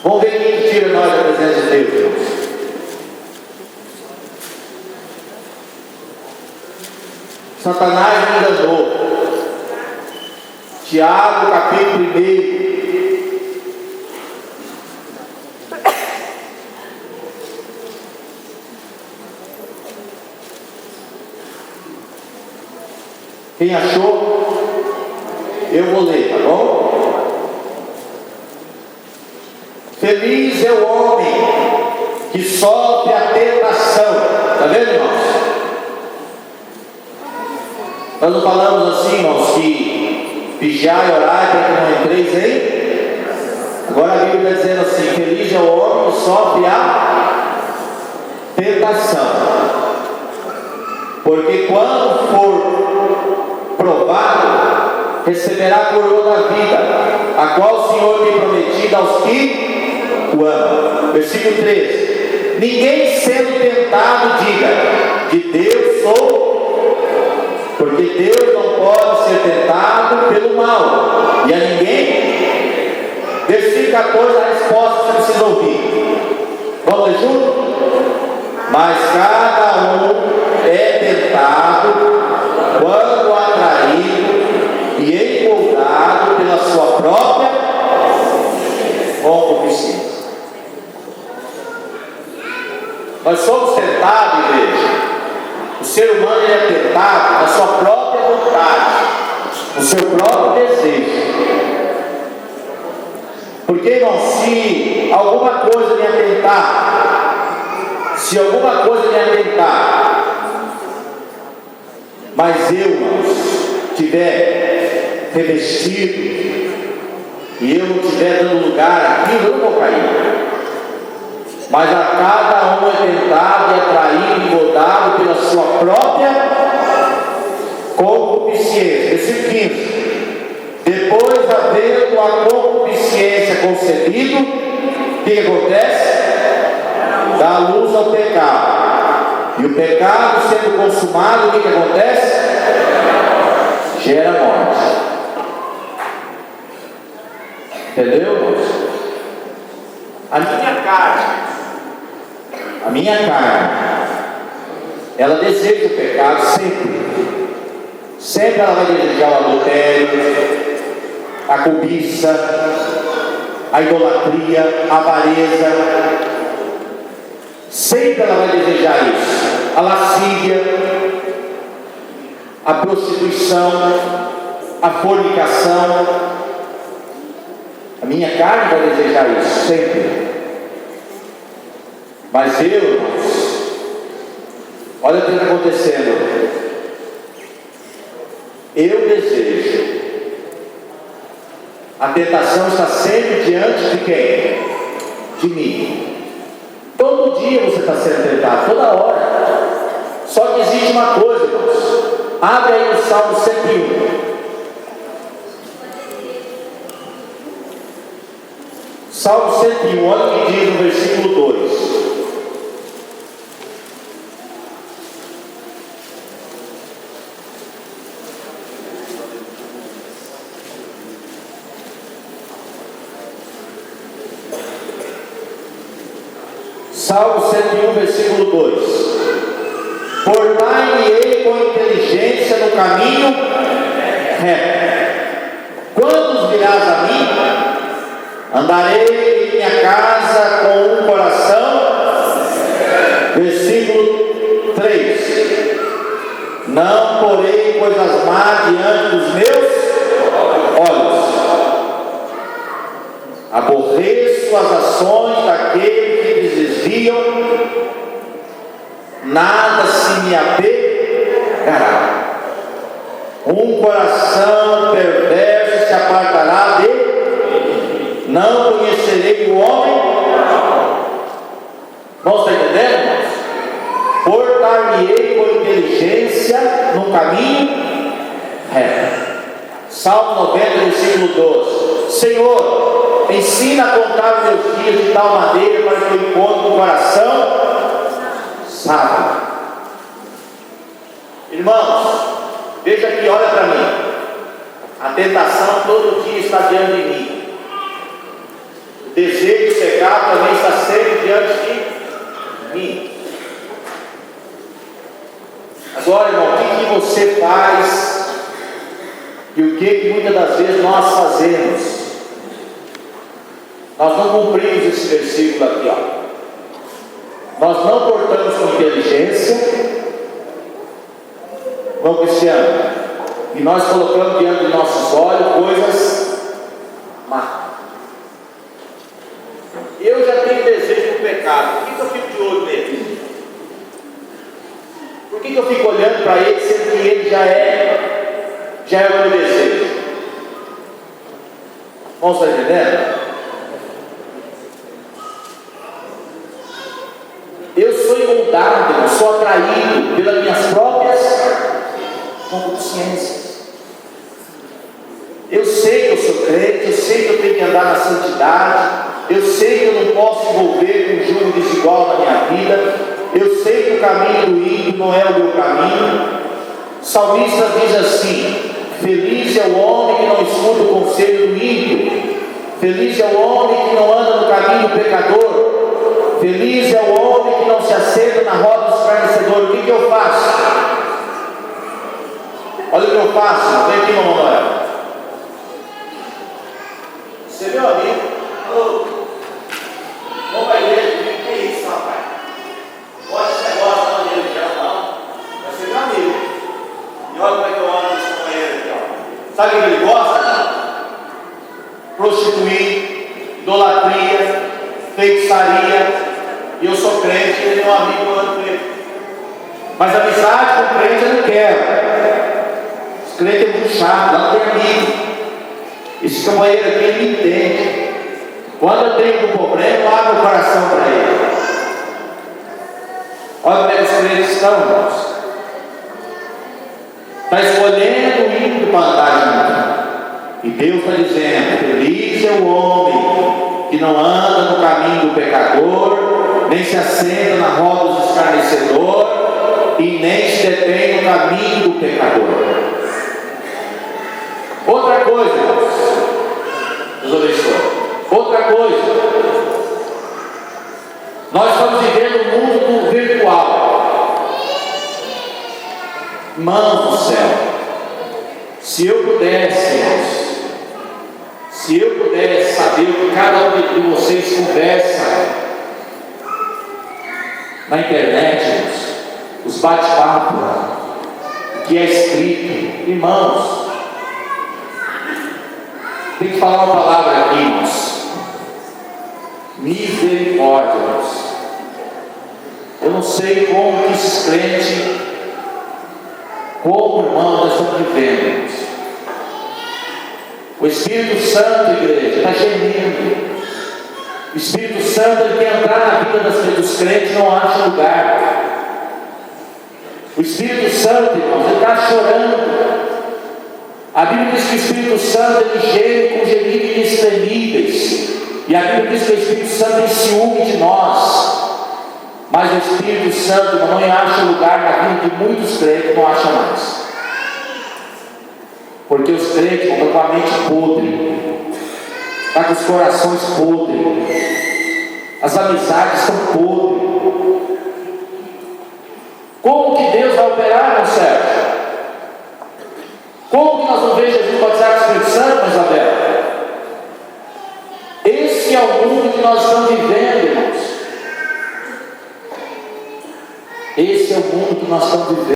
Vamos ver quem tira nós da presença de Deus, irmãos. Satanás me enganou. Tiago, capítulo 1. Quem achou? Eu vou ler, tá bom? Feliz é o homem que sofre a tentação. Está vendo, irmãos? Nós não falamos assim, irmãos, que vigiar e orar para que não entreis aí? Agora a Bíblia está dizendo assim: feliz é o homem que sofre a tentação. Porque quando for provado, receberá a coroa da vida, a qual o Senhor tem prometido aos que o amam. Versículo 13: ninguém sendo tentado diga, de Deus sou, porque Deus não pode ser tentado pelo mal, e a ninguém. Versículo 14, a resposta você precisa ouvir. Vamos ler junto? Mas cada um é tentado quando atraído e empolgado pela sua própria concupiscência. Nós somos tentados, igreja. O ser humano é tentado na sua própria vontade, no seu próprio desejo. Porque, irmão, se alguma coisa me atentar, mas eu, irmãos, tiver revestido e eu não estiver dando lugar àquilo, eu não vou cair. Mas a cada um é tentado e atraído e engordado pela sua própria concupiscência. Versículo 15: depois, havendo a concupiscência concebido, o que acontece? Dá luz ao pecado. E o pecado sendo consumado, o que acontece? Gera morte. Entendeu, irmãos? A minha carne, ela deseja o pecado sempre. Sempre ela vai desejar o adultério, a cobiça, a idolatria, a avareza. Sempre ela vai desejar isso. A lascívia, a prostituição, a fornicação. A minha carne vai desejar isso sempre. Mas eu, irmãos, olha o que está acontecendo. Eu desejo. A tentação está sempre diante de quem? De mim. Todo dia você está sendo tentado, toda hora. Só que existe uma coisa, irmãos. Abre aí o Salmo 101. Salmo 101, olha o que diz no versículo 2. Salmo 101, versículo 2: portai-me-ei com inteligência no caminho reto. Quantos virás a mim? Andarei em minha casa com um coração. Versículo 3: não porei coisas más diante dos meus olhos. Aborreço as ações daqueles que desviam, nada se me apegará. Um coração perverso se apartará dele. Não conhecerei o homem. Vamos estar entendendo, irmãos? Portar-me-ei com inteligência no caminho reto. Salmo 90, versículo 12: Senhor, ensina a contar os meus dias de tal maneira para que eu encontre um coração sábio. Irmãos, veja aqui, olha para mim. A tentação todo dia está diante de mim. O desejo diabo também está sempre diante de mim. Agora, irmão, o que você faz e o que muitas das vezes nós fazemos? Nós não cumprimos esse versículo aqui, ó. Nós não portamos com inteligência, não, Cristiano, e nós colocamos diante dos nossos olhos coisas más. Eu já tenho desejo do pecado, por que eu fico de olho nele? Por que eu fico olhando para ele, sendo que ele já é o meu desejo? Vamos estar entendendo? Eu sou inundado, eu sou atraído pelas minhas próprias consciências. Eu sei que eu sou crente, eu sei que eu tenho que andar na santidade, eu sei que eu não posso envolver com julgo desigual na minha vida, eu sei que o caminho do ímpio não é o meu caminho. O salmista diz assim: feliz é o homem que não escuta o conselho do ímpio, feliz é o homem que não anda no caminho do pecador, feliz é o homem que não se assenta na roda dos escarnecedores. O que eu faço? Olha o que eu faço. Vem aqui, mamãe. Você é meu amigo? Alô? Vamos para a igreja? O que é isso, rapaz? Pode ser negócio não de religião, não. Vai ser meu amigo. E olha como é que eu ando com esse companheiro aqui, ó. Sabe o que ele gosta? Prostituir, idolatria, feitiçaria. E eu sou crente, ele é meu amigo, eu ando com ele. Mas amizade com crente eu não quero. Esse crente é muito chato, não tem amigo. Esse companheiro aqui, ele me entende. Quando eu tenho um problema, eu abro o coração para ele. Olha como é que os crentes estão, irmãos. Está escolhendo o ímpio para andar junto. E Deus está dizendo: feliz é o homem que não anda no caminho do pecador, nem se assenta na roda dos escarnecedores, e nem se detém no caminho do pecador. Outra coisa, Deus abençoe. Outra coisa, nós estamos vivendo um mundo virtual. Irmãos do céu, se eu pudesse saber o que cada um de vocês conversa na internet, os bate-papos, o que é escrito, irmãos, tem que falar uma palavra aqui, irmãos. Misericórdia, irmãos. Eu não sei como que esses crentes, como, irmão, nós estamos vivendo, irmãos. O Espírito Santo, igreja, está gemendo. O Espírito Santo, ele quer entrar na vida dos crentes, não acha lugar. O Espírito Santo, irmãos, ele está chorando. A Bíblia diz que o Espírito Santo, ele geme com gemidos inexprimíveis. E a Bíblia diz que o Espírito Santo tem ciúme de nós. Mas o Espírito Santo, irmão, não acha lugar na vida de muitos crentes, não acha mais. Porque os crentes estão com a mente podre, estão com os corações podres, as amizades estão podres. Como que Deus vai operar, meu Sérgio? Como que nós vamos ver Jesus batizar com o Espírito Santo, Isabel? Esse é o mundo que nós estamos vivendo, irmãos. Esse é o mundo que nós estamos vivendo.